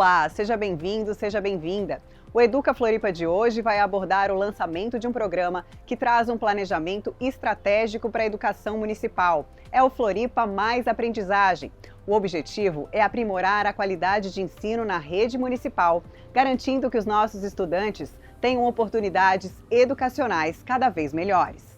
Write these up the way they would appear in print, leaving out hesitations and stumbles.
Olá, seja bem-vindo, seja bem-vinda. O Educa Floripa de hoje vai abordar o lançamento de um programa que traz um planejamento estratégico para a educação municipal. É o Floripa Mais Aprendizagem. O objetivo é aprimorar a qualidade de ensino na rede municipal, garantindo que os nossos estudantes tenham oportunidades educacionais cada vez melhores.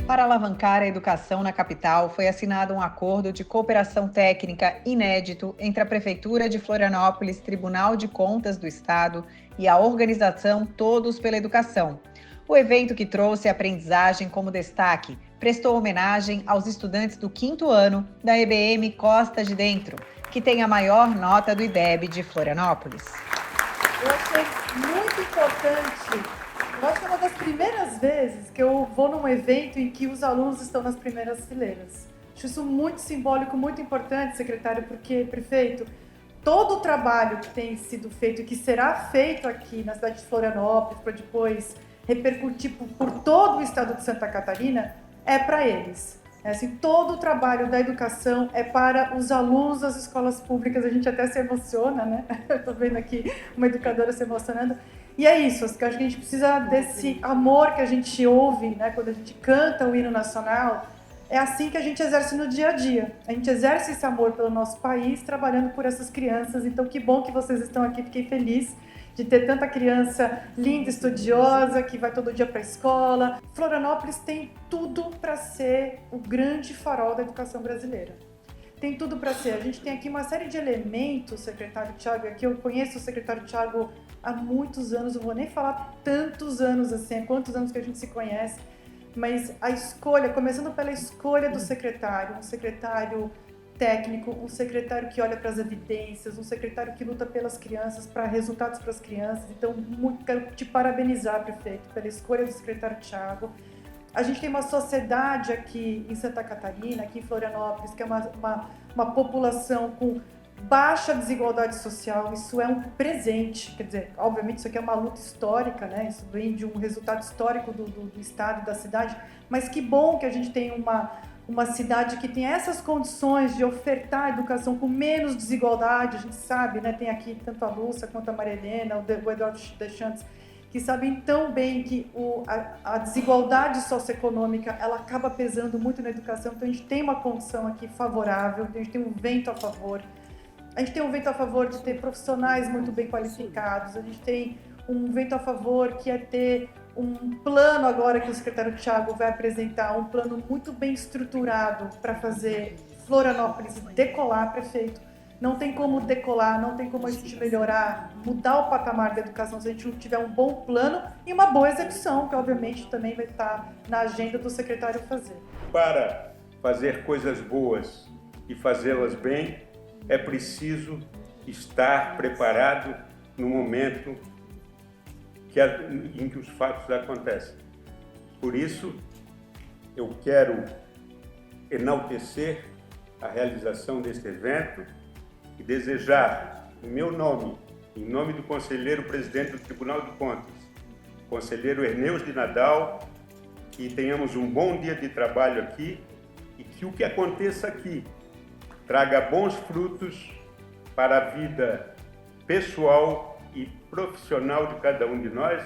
Para alavancar a educação na capital, foi assinado um acordo de cooperação técnica inédito entre a Prefeitura de Florianópolis, Tribunal de Contas do Estado e a organização Todos pela Educação. O evento, que trouxe a aprendizagem como destaque, prestou homenagem aos estudantes do 5º ano da EBM Costa de Dentro, que tem a maior nota do IDEB de Florianópolis. Eu achei muito importante. Eu acho que é uma das primeiras vezes que eu vou num evento em que os alunos estão nas primeiras fileiras. Acho isso muito simbólico, muito importante, secretário, porque, prefeito, todo o trabalho que tem sido feito e que será feito aqui na cidade de Florianópolis, para depois repercutir por todo o estado de Santa Catarina, é para eles. Assim, todo o trabalho da educação é para os alunos das escolas públicas. A gente até se emociona, né? Estou vendo aqui uma educadora se emocionando. E é isso, acho que a gente precisa desse amor que a gente ouve, né, quando a gente canta o hino nacional. É assim que a gente exerce no dia a dia. A gente exerce esse amor pelo nosso país, trabalhando por essas crianças. Então, que bom que vocês estão aqui, fiquei feliz de ter tanta criança linda, estudiosa, que vai todo dia para a escola. Florianópolis tem tudo para ser o grande farol da educação brasileira. Tem tudo para ser. A gente tem aqui uma série de elementos, secretário Thiago, aqui eu conheço o secretário Thiago há muitos anos, não vou nem falar tantos anos assim, há quantos anos que a gente se conhece, mas a escolha, começando pela escolha do secretário, um secretário técnico, um secretário que olha para as evidências, um secretário que luta pelas crianças, para resultados para as crianças. Então, quero te parabenizar, prefeito, pela escolha do secretário Thiago. A gente tem uma sociedade aqui em Santa Catarina, aqui em Florianópolis, que é uma população com baixa desigualdade social. Isso é um presente, quer dizer, obviamente isso aqui é uma luta histórica, né? Isso vem de um resultado histórico do estado e da cidade, mas que bom que a gente tem uma cidade que tem essas condições de ofertar educação com menos desigualdade. A gente sabe, né? Tem aqui tanto a Lúcia quanto a Maria Helena, o Eduardo Deschantes, que sabem tão bem que a desigualdade socioeconômica, ela acaba pesando muito na educação. Então a gente tem uma condição aqui favorável, a gente tem um vento a favor. A gente tem um vento a favor de ter profissionais muito bem qualificados, a gente tem um vento a favor que é ter um plano agora que o secretário Thiago vai apresentar, um plano muito bem estruturado para fazer Florianópolis decolar, prefeito. Não tem como decolar, não tem como a gente melhorar, mudar o patamar da educação se a gente não tiver um bom plano e uma boa execução, que obviamente também vai estar na agenda do secretário fazer. Para fazer coisas boas e fazê-las bem, é preciso estar preparado no momento em que os fatos acontecem. Por isso, eu quero enaltecer a realização deste evento e desejar, em meu nome, em nome do conselheiro presidente do Tribunal de Contas, conselheiro Erneus de Nadal, que tenhamos um bom dia de trabalho aqui e que o que aconteça aqui traga bons frutos para a vida pessoal e profissional de cada um de nós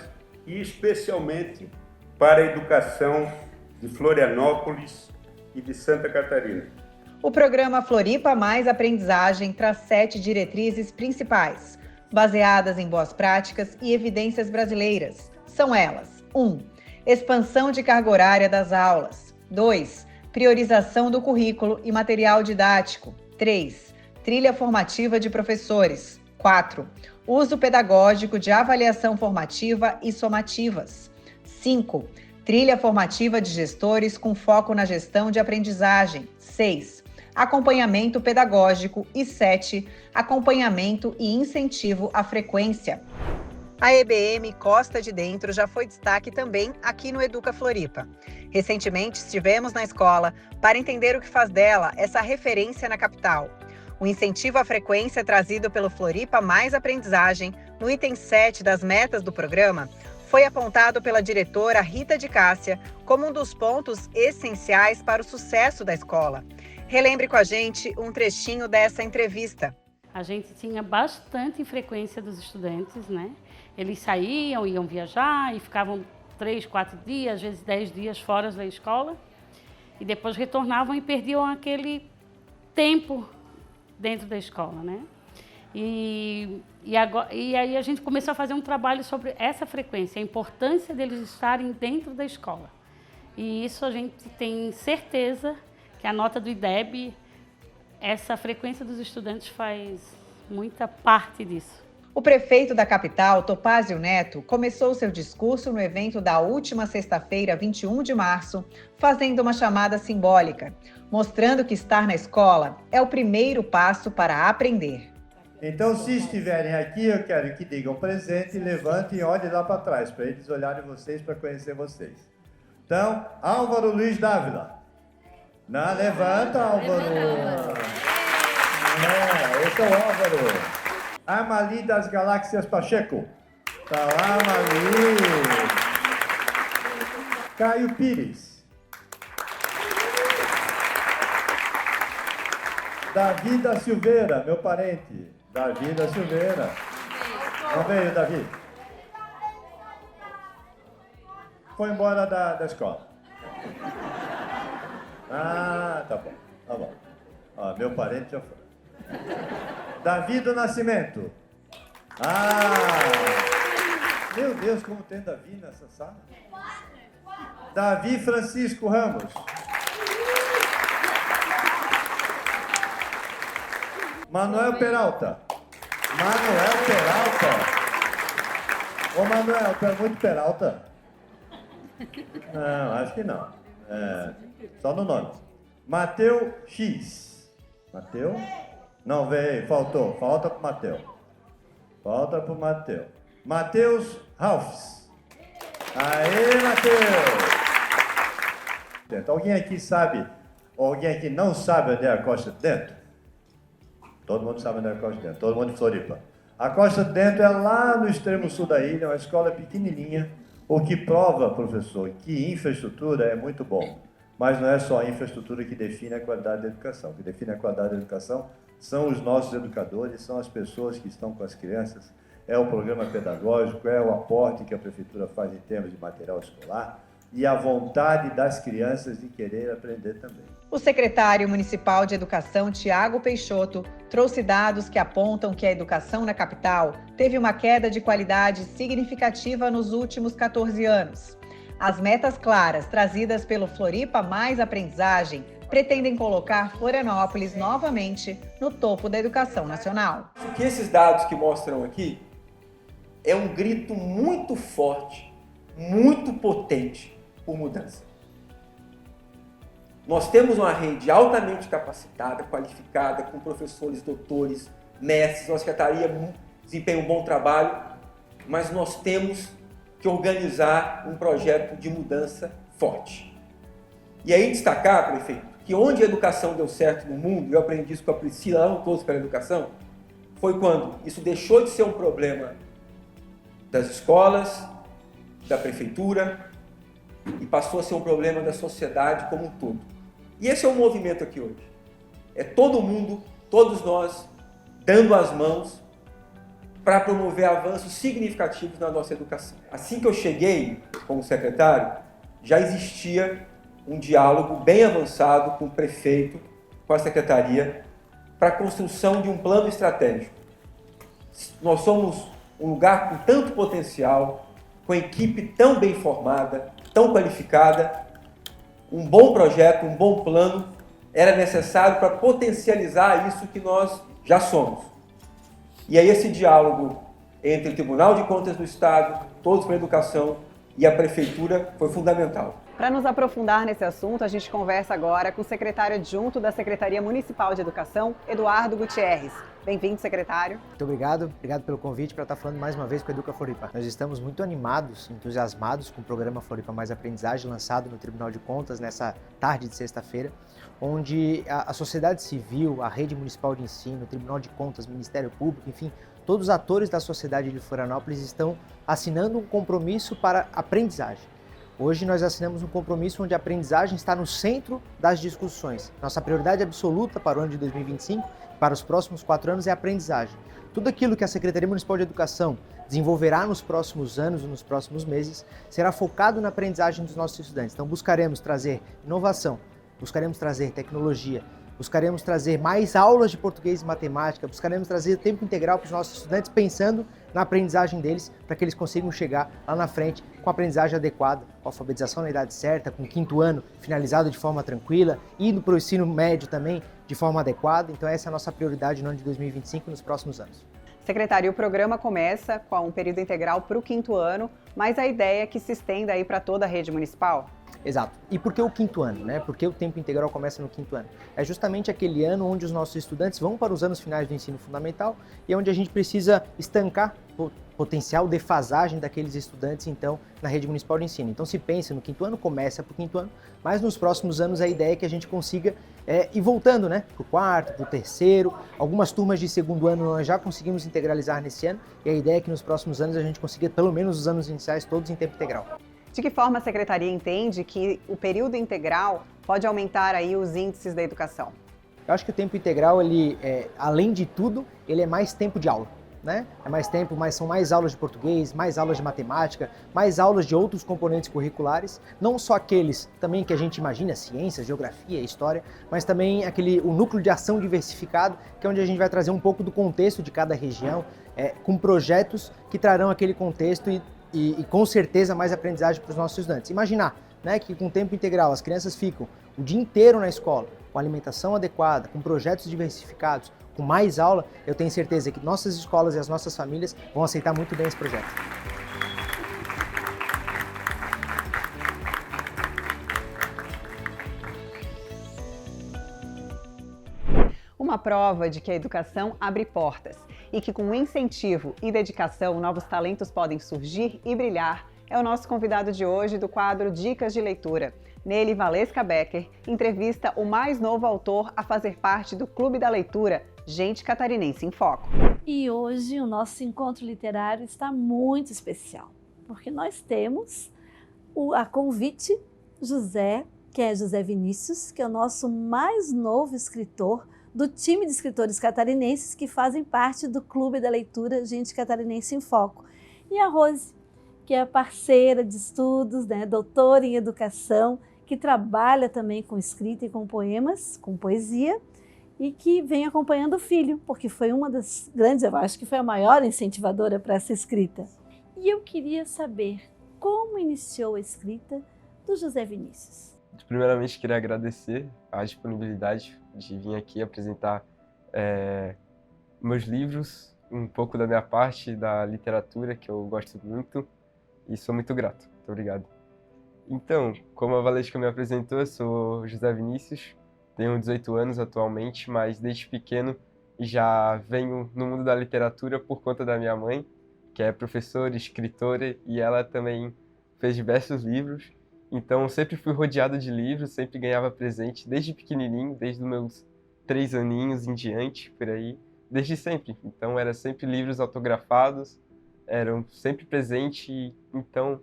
e especialmente para a educação de Florianópolis e de Santa Catarina. O programa Floripa Mais Aprendizagem traz 7 diretrizes principais, baseadas em boas práticas e evidências brasileiras. São elas: 1. Expansão de carga horária das aulas. 2. Priorização do currículo e material didático. 3. Trilha formativa de professores. 4. Uso pedagógico de avaliação formativa e somativas. 5. Trilha formativa de gestores com foco na gestão de aprendizagem. 6. acompanhamento pedagógico e 7, acompanhamento e incentivo à frequência. A EBM Costa de Dentro já foi destaque também aqui no Educa Floripa. Recentemente estivemos na escola para entender o que faz dela essa referência na capital. O incentivo à frequência trazido pelo Floripa Mais Aprendizagem, no item 7 das metas do programa, foi apontado pela diretora Rita de Cássia como um dos pontos essenciais para o sucesso da escola. Relembre com a gente um trechinho dessa entrevista. A gente tinha bastante frequência dos estudantes, né? Eles saíam, iam viajar e ficavam 3, 4 dias, às vezes 10 dias fora da escola. E depois retornavam e perdiam aquele tempo dentro da escola, né? E aí a gente começou a fazer um trabalho sobre essa frequência, a importância deles estarem dentro da escola. E isso a gente tem certeza que a nota do IDEB, essa frequência dos estudantes faz muita parte disso. O prefeito da capital, Topázio Neto, começou seu discurso no evento da última sexta-feira, 21 de março, fazendo uma chamada simbólica, mostrando que estar na escola é o primeiro passo para aprender. Então, se estiverem aqui, eu quero que digam presente, levantem e olhem lá para trás, para eles olharem vocês, para conhecer vocês. Então, Álvaro Luiz Dávila. Não, levanta, Álvaro. Esse é o Álvaro. Amali das Galáxias Pacheco. Tá lá, Amali. Caio Pires. Davi da Silveira, meu parente. Davi da Silveira. Não veio, Davi? Foi embora da escola. Ah, tá bom, tá bom. Ó, meu parente já foi. Davi do Nascimento. Ah! Meu Deus, como tem Davi nessa sala. Davi Francisco Ramos. Manuel Peralta. Manuel Peralta. Ô Manuel, tu é muito Peralta? Não, acho que não. Só no nome. Mateu X. Mateu? Não veio, faltou. Falta pro Mateu. Falta pro Mateu. Mateus Ralphs. Aê, Mateus! Alguém aqui sabe, ou alguém aqui não sabe onde é a Costa de Dentro? Todo mundo sabe onde é a Costa de Dentro, todo mundo de Floripa. A Costa de Dentro é lá no extremo sul da ilha, uma escola pequenininha, o que prova, professor, que infraestrutura é muito bom. Mas não é só a infraestrutura que define a qualidade da educação. O que define a qualidade da educação são os nossos educadores, são as pessoas que estão com as crianças, é o programa pedagógico, é o aporte que a prefeitura faz em termos de material escolar e a vontade das crianças de querer aprender também. O secretário municipal de Educação, Tiago Peixoto, trouxe dados que apontam que a educação na capital teve uma queda de qualidade significativa nos últimos 14 anos. As metas claras trazidas pelo Floripa Mais Aprendizagem pretendem colocar Florianópolis novamente no topo da educação nacional. O que esses dados que mostram aqui é um grito muito forte, muito potente por mudança. Nós temos uma rede altamente capacitada, qualificada, com professores, doutores, mestres, uma secretaria desempenha um bom trabalho, mas nós temos que organizar um projeto de mudança forte. E aí destacar, prefeito, que onde a educação deu certo no mundo, eu aprendi isso com a Priscila, lá no Todos pela Educação, foi quando isso deixou de ser um problema das escolas, da prefeitura, e passou a ser um problema da sociedade como um todo. E esse é o movimento aqui hoje. É todo mundo, todos nós, dando as mãos para promover avanços significativos na nossa educação. Assim que eu cheguei como secretário, já existia um diálogo bem avançado com o prefeito, com a secretaria, para a construção de um plano estratégico. Nós somos um lugar com tanto potencial, com equipe tão bem formada, tão qualificada, um bom projeto, um bom plano, era necessário para potencializar isso que nós já somos. E aí esse diálogo entre o Tribunal de Contas do Estado, Todos pela Educação e a Prefeitura foi fundamental. Para nos aprofundar nesse assunto, a gente conversa agora com o secretário adjunto da Secretaria Municipal de Educação, Eduardo Gutierrez. Bem-vindo, secretário. Muito obrigado pelo convite para estar falando mais uma vez com a Educa Floripa. Nós estamos muito animados, entusiasmados com o programa Floripa Mais Aprendizagem, lançado no Tribunal de Contas nessa tarde de sexta-feira, onde a sociedade civil, a rede municipal de ensino, o Tribunal de Contas, o Ministério Público, enfim, todos os atores da sociedade de Florianópolis estão assinando um compromisso para aprendizagem. Hoje nós assinamos um compromisso onde a aprendizagem está no centro das discussões. Nossa prioridade absoluta para o ano de 2025, para os próximos 4 anos, é a aprendizagem. Tudo aquilo que a Secretaria Municipal de Educação desenvolverá nos próximos anos, nos próximos meses, será focado na aprendizagem dos nossos estudantes. Então buscaremos trazer inovação, buscaremos trazer tecnologia, buscaremos trazer mais aulas de português e matemática, buscaremos trazer tempo integral para os nossos estudantes, pensando na aprendizagem deles, para que eles consigam chegar lá na frente com a aprendizagem adequada, com a alfabetização na idade certa, com o 5º ano finalizado de forma tranquila, indo para o ensino médio também de forma adequada. Então essa é a nossa prioridade no ano de 2025 e nos próximos anos. Secretário, o programa começa com um período integral para o 5º ano, mas a ideia é que se estenda aí para toda a rede municipal? Exato. E por que o 5º ano, né? Por que o tempo integral começa no 5º ano? É justamente aquele ano onde os nossos estudantes vão para os anos finais do ensino fundamental e onde a gente precisa estancar potencial defasagem daqueles estudantes, então, na rede municipal de ensino. Então, se pensa no 5º ano, começa para o 5º ano, mas nos próximos anos a ideia é que a gente consiga ir voltando, né? Para o 4º, para o 3º. Algumas turmas de 2º ano nós já conseguimos integralizar nesse ano e a ideia é que nos próximos anos a gente consiga, pelo menos os anos iniciais, todos em tempo integral. De que forma a Secretaria entende que o período integral pode aumentar aí os índices da educação? Eu acho que o tempo integral, ele, além de tudo, ele é mais tempo de aula, né? É mais tempo, são mais aulas de português, mais aulas de matemática, mais aulas de outros componentes curriculares, não só aqueles também que a gente imagina, ciência, geografia, história, mas também o núcleo de ação diversificado, que é onde a gente vai trazer um pouco do contexto de cada região, com projetos que trarão aquele contexto e com certeza mais aprendizagem para os nossos estudantes. Imaginar, né, que com tempo integral as crianças ficam o dia inteiro na escola, com alimentação adequada, com projetos diversificados, com mais aula, eu tenho certeza que nossas escolas e as nossas famílias vão aceitar muito bem esse projeto. Uma prova de que a educação abre portas e que com incentivo e dedicação novos talentos podem surgir e brilhar é o nosso convidado de hoje do quadro Dicas de Leitura. Nele, Valesca Becker entrevista o mais novo autor a fazer parte do Clube da Leitura, Gente Catarinense em Foco. E hoje o nosso encontro literário está muito especial, porque nós temos a convite José, que é José Vinícius, que é o nosso mais novo escritor do time de escritores catarinenses que fazem parte do Clube da Leitura Gente Catarinense em Foco. E a Rose, que é parceira de estudos, né, doutora em educação, que trabalha também com escrita e com poemas, com poesia, e que vem acompanhando o filho, porque foi uma das grandes, eu acho que foi a maior incentivadora para essa escrita. E eu queria saber como iniciou a escrita do José Vinícius. Primeiramente, queria agradecer a disponibilidade de vir aqui apresentar meus livros, um pouco da minha parte da literatura, que eu gosto muito, e sou muito grato. Muito obrigado. Então, como a Valesca me apresentou, eu sou José Vinícius, tenho 18 anos atualmente, mas desde pequeno já venho no mundo da literatura por conta da minha mãe, que é professora, escritora, e ela também fez diversos livros. Então, sempre fui rodeado de livros, sempre ganhava presente, desde pequenininho, desde os meus 3 aninhos em diante, por aí, desde sempre. Então, era sempre livros autografados, eram sempre presentes. Então,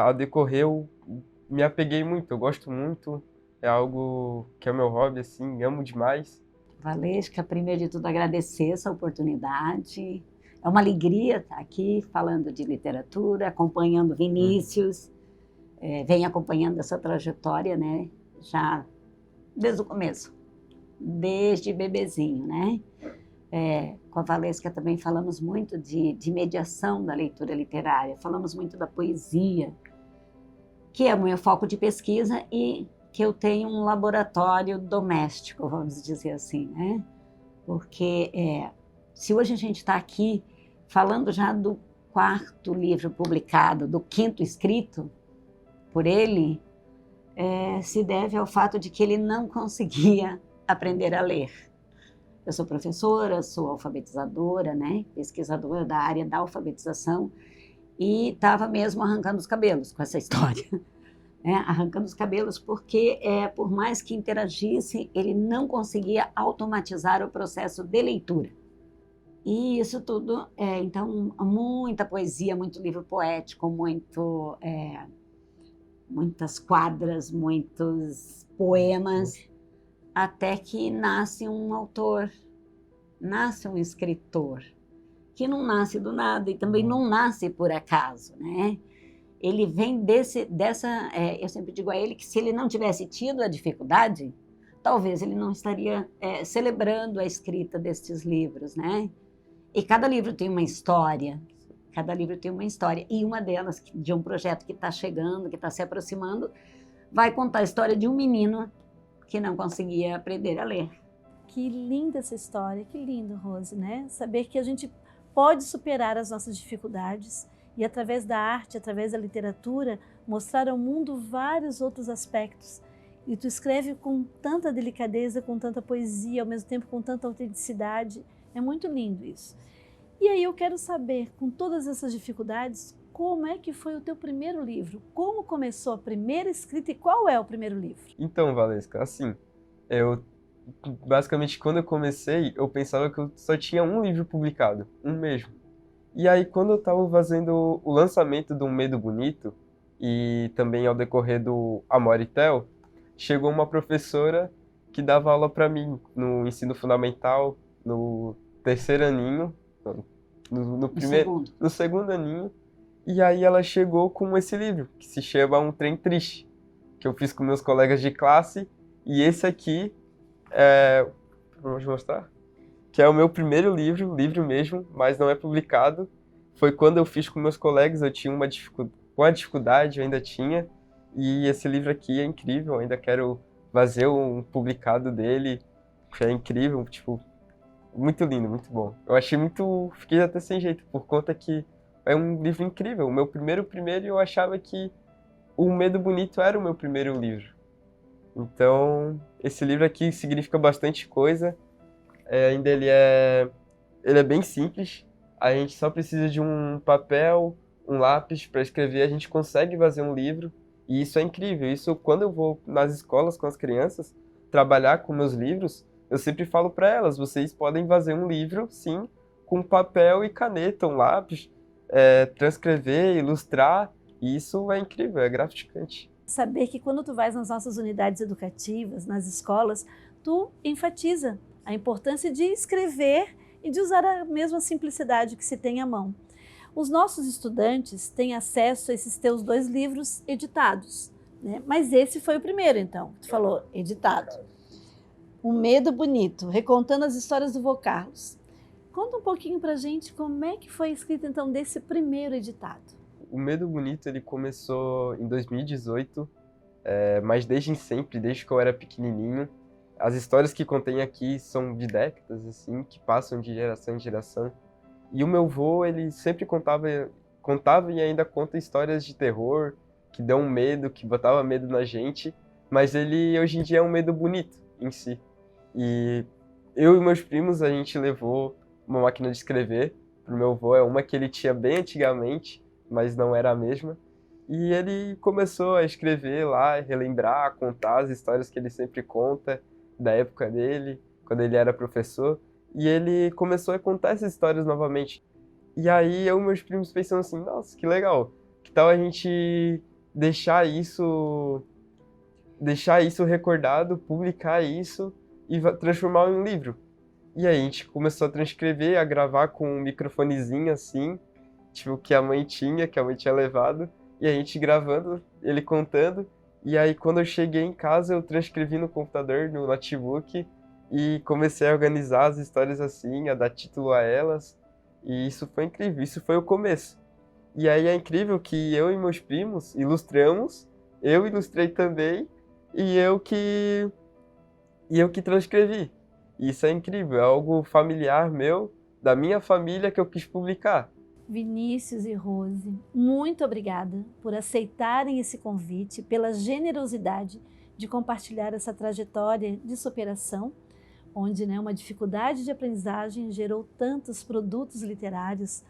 ao decorrer, eu me apeguei muito, eu gosto muito, é algo que é o meu hobby, assim, amo demais. Valesca, primeiro de tudo, agradecer essa oportunidade. É uma alegria estar aqui falando de literatura, acompanhando Vinícius. Vem acompanhando essa trajetória, né, já desde o começo, desde bebezinho, né? Com a Valesca também falamos muito de mediação da leitura literária, falamos muito da poesia, que é o meu foco de pesquisa e que eu tenho um laboratório doméstico, vamos dizer assim, né? Porque se hoje a gente está aqui falando já do 4º livro publicado, do 5º escrito por ele, se deve ao fato de que ele não conseguia aprender a ler. Eu sou professora, sou alfabetizadora, né? Pesquisadora da área da alfabetização, e estava mesmo arrancando os cabelos com essa história. Arrancando os cabelos porque, por mais que interagisse, ele não conseguia automatizar o processo de leitura. E isso tudo, então, muita poesia, muito livro poético, muitas quadras, muitos poemas, até que nasce um autor, nasce um escritor, que não nasce do nada e também não nasce por acaso, né? Ele vem eu sempre digo a ele que se ele não tivesse tido a dificuldade, talvez ele não estaria celebrando a escrita destes livros, né? E cada livro tem uma história, e uma delas, de um projeto que está chegando, que está se aproximando, vai contar a história de um menino que não conseguia aprender a ler. Que linda essa história, que lindo, Rose, né? Saber que a gente pode superar as nossas dificuldades e, através da arte, através da literatura, mostrar ao mundo vários outros aspectos. E tu escreve com tanta delicadeza, com tanta poesia, ao mesmo tempo com tanta autenticidade. É muito lindo isso. E aí eu quero saber, com todas essas dificuldades, como é que foi o teu primeiro livro? Como começou a primeira escrita e qual é o primeiro livro? Então, Valesca, assim, basicamente, quando eu comecei, eu pensava que eu só tinha um livro publicado, um mesmo. E aí, quando eu estava fazendo o lançamento do Medo Bonito, e também ao decorrer do Amoritel, chegou uma professora que dava aula para mim no ensino fundamental, no terceiro aninho, no segundo aninho, e aí ela chegou com esse livro, que se chama Um Trem Triste, que eu fiz com meus colegas de classe, e esse aqui vamos mostrar? Que é o meu primeiro livro mesmo, mas não é publicado. Foi quando eu fiz com meus colegas, eu tinha uma dificuldade, eu ainda tinha, e esse livro aqui é incrível, eu ainda quero fazer um publicado dele, que é incrível, tipo, muito lindo, muito bom. Eu achei fiquei até sem jeito, por conta que é um livro incrível. O meu primeiro, eu achava que O Medo Bonito era o meu primeiro livro. Então, esse livro aqui significa bastante coisa. Ainda ele é bem simples. A gente só precisa de um papel, um lápis para escrever. A gente consegue fazer um livro. E isso é incrível. Isso, quando eu vou nas escolas com as crianças, trabalhar com meus livros, eu sempre falo para elas, vocês podem fazer um livro, sim, com papel e caneta, um lápis, transcrever, ilustrar. E isso é incrível, é gratificante. Saber que quando tu vais nas nossas unidades educativas, nas escolas, tu enfatiza a importância de escrever e de usar a mesma simplicidade que se tem à mão. Os nossos estudantes têm acesso a esses teus 2 livros editados, né? Mas esse foi o primeiro, então, tu falou, editado. O Medo Bonito, recontando as histórias do vô Carlos. Conta um pouquinho pra gente como é que foi escrito, então, desse primeiro editado. O Medo Bonito, ele começou em 2018, mas desde sempre, desde que eu era pequenininho. As histórias que contém aqui são de décadas, assim, que passam de geração em geração. E o meu vô, ele sempre contava e ainda conta histórias de terror, que dão medo, que botava medo na gente, mas ele, hoje em dia, é um medo bonito em si. E eu e meus primos, a gente levou uma máquina de escrever pro meu vô, é uma que ele tinha bem antigamente, mas não era a mesma. E ele começou a escrever lá, relembrar, contar as histórias que ele sempre conta, da época dele, quando ele era professor. E ele começou a contar essas histórias novamente. E aí eu e meus primos pensamos assim, nossa, que legal. Que tal a gente deixar isso recordado, publicar isso e transformar em um livro. E aí a gente começou a transcrever, a gravar com um microfonezinho assim, tipo, que a mãe tinha levado, e a gente gravando, ele contando, e aí quando eu cheguei em casa eu transcrevi no computador, no notebook, e comecei a organizar as histórias assim, a dar título a elas, e isso foi incrível, isso foi o começo. E aí é incrível que eu e meus primos ilustramos, eu ilustrei também, e eu que transcrevi. Isso é incrível, é algo familiar meu, da minha família, que eu quis publicar. Vinícius e Rose, muito obrigada por aceitarem esse convite, pela generosidade de compartilhar essa trajetória de superação, onde uma dificuldade de aprendizagem gerou tantos produtos literários,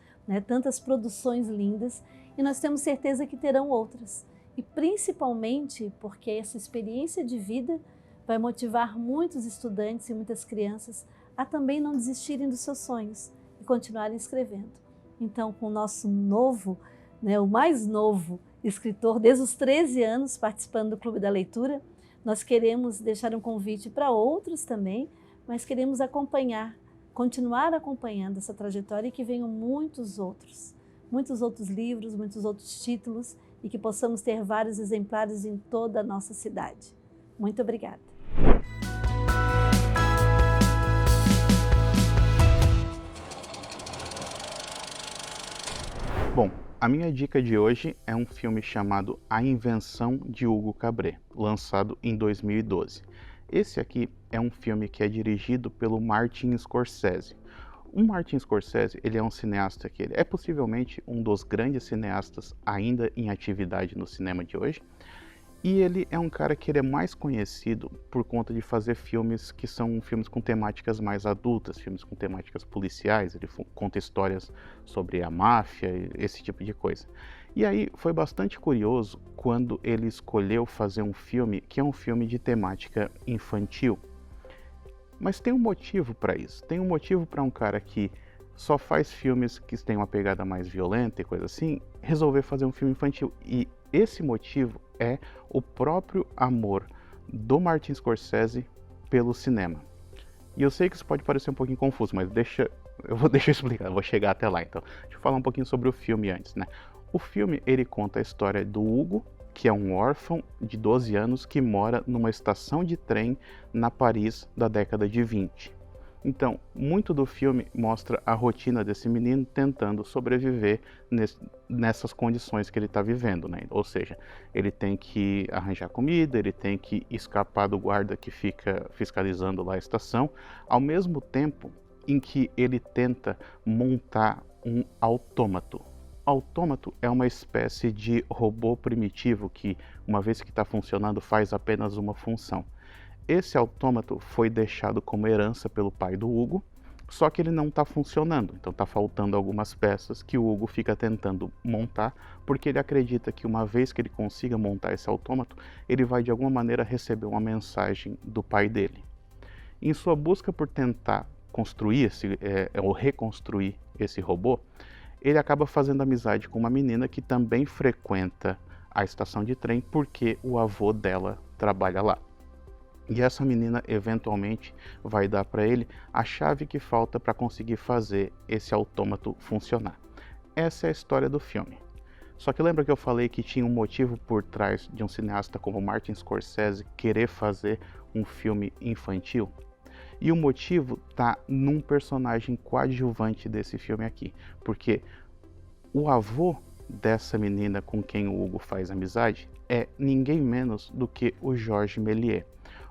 tantas produções lindas, e nós temos certeza que terão outras. E principalmente porque essa experiência de vida vai motivar muitos estudantes e muitas crianças a também não desistirem dos seus sonhos e continuarem escrevendo. Então, com o nosso novo, o mais novo escritor, desde os 13 anos participando do Clube da Leitura, nós queremos deixar um convite para outros também, mas queremos continuar acompanhando essa trajetória e que venham muitos outros livros, muitos outros títulos e que possamos ter vários exemplares em toda a nossa cidade. Muito obrigada. Bom, a minha dica de hoje é um filme chamado A Invenção de Hugo Cabret, lançado em 2012. Esse aqui é um filme que é dirigido pelo Martin Scorsese. O Martin Scorsese, ele é um cineasta que ele é possivelmente um dos grandes cineastas ainda em atividade no cinema de hoje. E ele é um cara que ele é mais conhecido por conta de fazer filmes que são filmes com temáticas mais adultas, filmes com temáticas policiais, ele conta histórias sobre a máfia, esse tipo de coisa. E aí foi bastante curioso quando ele escolheu fazer um filme que é um filme de temática infantil. Mas tem um motivo para isso, tem um motivo para um cara que só faz filmes que têm uma pegada mais violenta e coisa assim, resolver fazer um filme infantil. E esse motivo é o próprio amor do Martin Scorsese pelo cinema. E eu sei que isso pode parecer um pouquinho confuso, mas eu vou explicar, eu vou chegar até lá. Então, deixa eu falar um pouquinho sobre o filme antes, O filme, ele conta a história do Hugo, que é um órfão de 12 anos que mora numa estação de trem na Paris da década de 20. Então, muito do filme mostra a rotina desse menino tentando sobreviver nessas condições que ele está vivendo, Ou seja, ele tem que arranjar comida, ele tem que escapar do guarda que fica fiscalizando lá a estação, ao mesmo tempo em que ele tenta montar um autômato. Autômato é uma espécie de robô primitivo que, uma vez que está funcionando, faz apenas uma função. Esse autômato foi deixado como herança pelo pai do Hugo, só que ele não está funcionando, então está faltando algumas peças que o Hugo fica tentando montar, porque ele acredita que uma vez que ele consiga montar esse autômato, ele vai de alguma maneira receber uma mensagem do pai dele. Em sua busca por tentar construir ou reconstruir esse robô, ele acaba fazendo amizade com uma menina que também frequenta a estação de trem porque o avô dela trabalha lá. E essa menina eventualmente vai dar para ele a chave que falta para conseguir fazer esse autômato funcionar. Essa é a história do filme. Só que lembra que eu falei que tinha um motivo por trás de um cineasta como Martin Scorsese querer fazer um filme infantil? E o motivo está num personagem coadjuvante desse filme aqui, porque o avô dessa menina com quem o Hugo faz amizade é ninguém menos do que o Georges Méliès.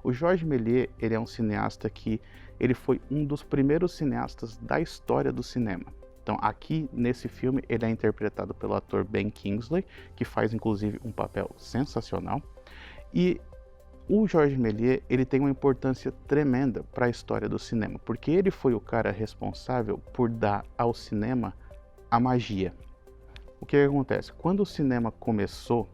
O Georges Méliès, ele é um cineasta que ele foi um dos primeiros cineastas da história do cinema. Então aqui nesse filme ele é interpretado pelo ator Ben Kingsley, que faz inclusive um papel sensacional. E o Georges Méliès, ele tem uma importância tremenda para a história do cinema, porque ele foi o cara responsável por dar ao cinema a magia. O que acontece? Quando o cinema começou,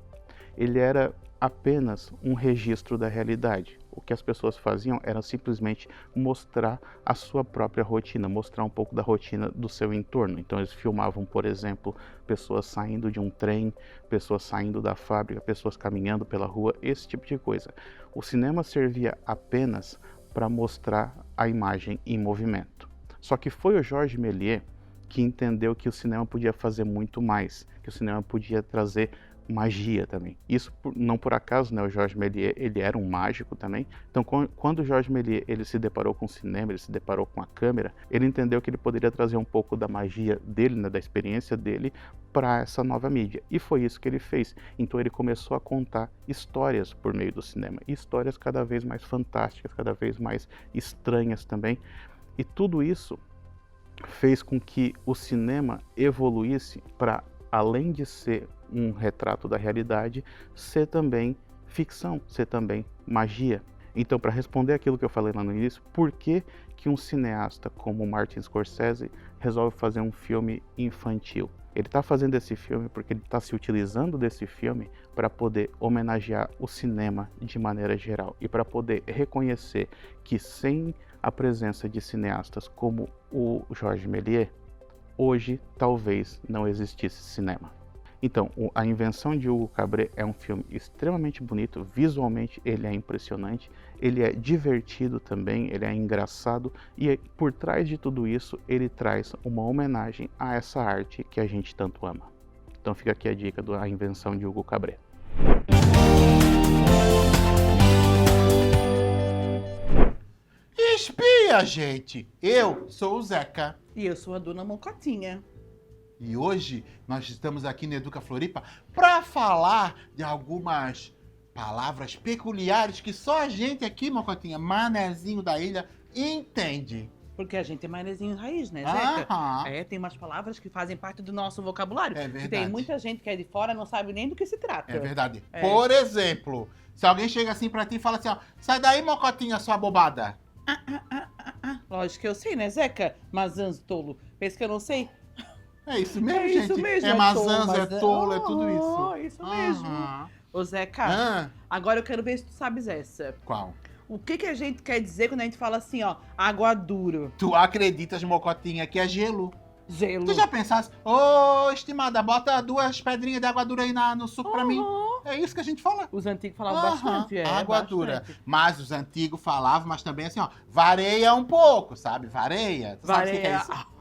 ele era apenas um registro da realidade. O que as pessoas faziam era simplesmente mostrar a sua própria rotina, mostrar um pouco da rotina do seu entorno. Então eles filmavam, por exemplo, pessoas saindo de um trem, pessoas saindo da fábrica, pessoas caminhando pela rua, esse tipo de coisa. O cinema servia apenas para mostrar a imagem em movimento. Só que foi o Georges Méliès que entendeu que o cinema podia fazer muito mais, que o cinema podia trazer magia também. Isso não por acaso, o Georges Méliès, ele era um mágico também. Então, quando o Georges Méliès ele se deparou com o cinema, ele se deparou com a câmera, ele entendeu que ele poderia trazer um pouco da magia dele, da experiência dele, para essa nova mídia. E foi isso que ele fez. Então, ele começou a contar histórias por meio do cinema. E histórias cada vez mais fantásticas, cada vez mais estranhas também. E tudo isso fez com que o cinema evoluísse para, além de ser um retrato da realidade, ser também ficção, ser também magia. Então, para responder aquilo que eu falei lá no início, por que que um cineasta como Martin Scorsese resolve fazer um filme infantil? Ele está fazendo esse filme porque ele está se utilizando desse filme para poder homenagear o cinema de maneira geral e para poder reconhecer que sem a presença de cineastas como o Georges Méliès, hoje talvez não existisse cinema. Então, A Invenção de Hugo Cabret é um filme extremamente bonito, visualmente ele é impressionante, ele é divertido também, ele é engraçado e por trás de tudo isso ele traz uma homenagem a essa arte que a gente tanto ama. Então fica aqui a dica do A Invenção de Hugo Cabret. Espia, gente! Eu sou o Zeca. E eu sou a Dona Mocotinha. E hoje nós estamos aqui no Educa Floripa para falar de algumas palavras peculiares que só a gente aqui, Mocotinha, manezinho da ilha, entende. Porque a gente é manezinho raiz, né, Zeca? Tem umas palavras que fazem parte do nosso vocabulário. É verdade. Tem muita gente que é de fora e não sabe nem do que se trata. É verdade. Por exemplo, se alguém chega assim pra ti e fala assim, ó, sai daí, Mocotinha, sua bobada. Lógico que eu sei, né, Zeca? Mazanzo, tolo. Pensa que eu não sei? É isso mesmo, é gente. Isso mesmo, é mazanzo, é tolo, é tudo isso. Isso mesmo. Ô, Zeca, agora eu quero ver se tu sabes essa. Qual? O que a gente quer dizer quando a gente fala assim, ó, água dura? Tu acreditas, Mocotinha, que é gelo? Gelo. Tu já pensasse, ô, estimada, bota 2 pedrinhas de água dura aí no suco pra mim. É isso que a gente fala. Os antigos falavam bastante, água dura. Mas os antigos falavam, mas também assim, ó, vareia um pouco, sabe? Vareia. Tu sabe o que é isso?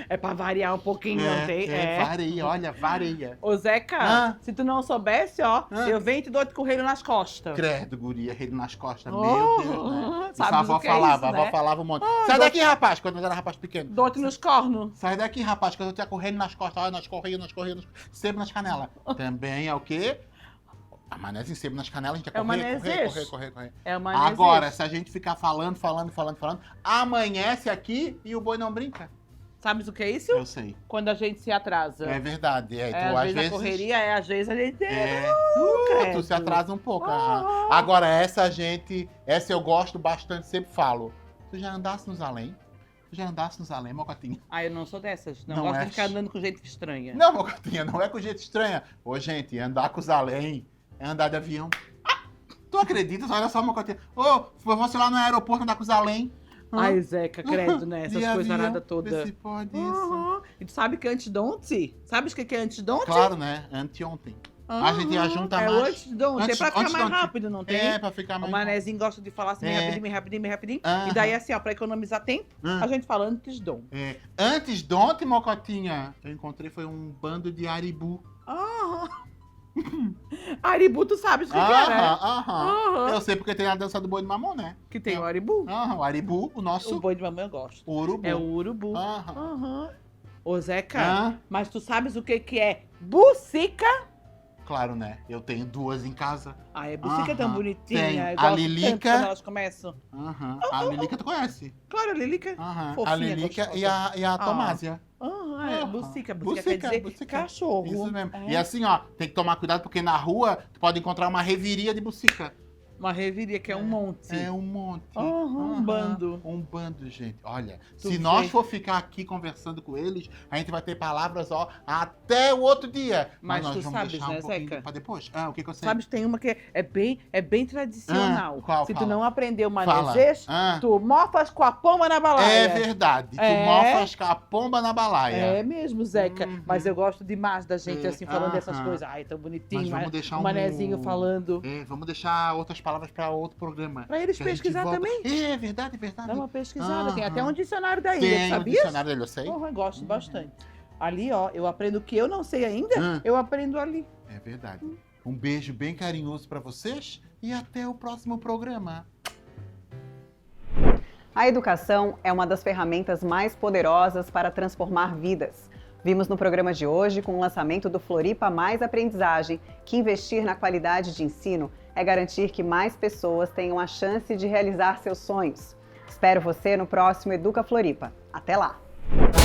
É pra variar um pouquinho, não tem? Vareia, olha, vareia. Ô, Zeca, se tu não soubesse, ó, eu venho e te dou de correio nas costas. Credo, guria, rei nas costas, meu Deus, né? Isso a avó falava, a avó falava um monte. Sai daqui, rapaz, quando eu era rapaz pequeno. Dou-te nos cornos. Sai daqui, rapaz, quando eu tinha correndo nas costas, olha, nós corríamos, sempre nas canelas. Também é o quê? A manésia em cima nas canelas, a gente ia correr. É o manésia. Agora, se a gente ficar falando, amanhece aqui e o boi não brinca. Sabes o que é isso? Eu sei. Quando a gente se atrasa. É verdade. Às vezes a correria, às vezes a gente... tu se atrasa um pouco. Agora, essa eu gosto bastante, sempre falo. Tu já andasse nos além? Mocotinha? Eu não sou dessas. Não gosto de ficar andando com gente estranha. Não, Mocotinha, não é com gente estranha. Ô, gente, andar com os além é andar de avião. Tu acredita? Olha só, Mocotinha. Você lá no aeroporto andar com os além. Ai, Zeca, credo, né? Essas coisas nada todas. Se pode isso. E tu sabe que antes de ontem? Sabes o que é antes de ontem? Claro, né? Anteontem. A gente ia juntar mais. É antes de ontem. É pra ficar mais rápido, não tem? É, pra ficar mais rápido. O manezinho gosta de falar assim, rapidinho. E daí, assim, ó, pra economizar tempo, a gente fala antes de ontem. Antes de ontem, Mocotinha, eu encontrei foi um bando de aribu. Aribu, tu sabes o que é, né? Eu sei porque tem a dança do boi de mamão, né? Que tem o aribu. O aribu, o nosso... O boi de mamão eu gosto. O urubu. É o urubu. Ô, Zeca, mas tu sabes o que é bucica? Claro, né? Eu tenho 2 em casa. Bucica é tão bonitinha. Tem eu a Lilica. Quando elas começam. A Lilica tu conhece? Claro, a Lilica. A Lilica e a Tomásia. Bucica quer dizer cachorro. Isso mesmo. E assim, ó, tem que tomar cuidado porque na rua tu pode encontrar uma reviria de bucica. Uma reviria que é um monte. É um monte. Um bando. Um bando, gente. Olha, se nós for ficar aqui conversando com eles, a gente vai ter palavras, ó, até o outro dia. Mas nós tu vamos sabes, deixar né, um pouquinho Zeca? pra depois. O que eu sei? Sabes, tem uma que é bem tradicional. Qual? Se tu Fala. não aprender o manezês, tu mofas com a pomba na balaia. É verdade. Tu mofas com a pomba na balaia. É mesmo, Zeca. Mas eu gosto demais da gente assim, falando dessas coisas. Ai, tão bonitinho. Mas vamos deixar o manezinho falando. Vamos deixar outras palavras pra outro programa. Pra eles pesquisar também. É verdade. Dá uma pesquisada. Tem até um dicionário da ilha, tem sabias? Um dicionário dele, eu sei. Eu gosto bastante. Ali, ó, eu aprendo o que eu não sei ainda, eu aprendo ali. É verdade. Um beijo bem carinhoso pra vocês e até o próximo programa. A educação é uma das ferramentas mais poderosas para transformar vidas. Vimos no programa de hoje com o lançamento do Floripa Mais Aprendizagem que investir na qualidade de ensino é garantir que mais pessoas tenham a chance de realizar seus sonhos. Espero você no próximo Educa Floripa. Até lá! Floripa.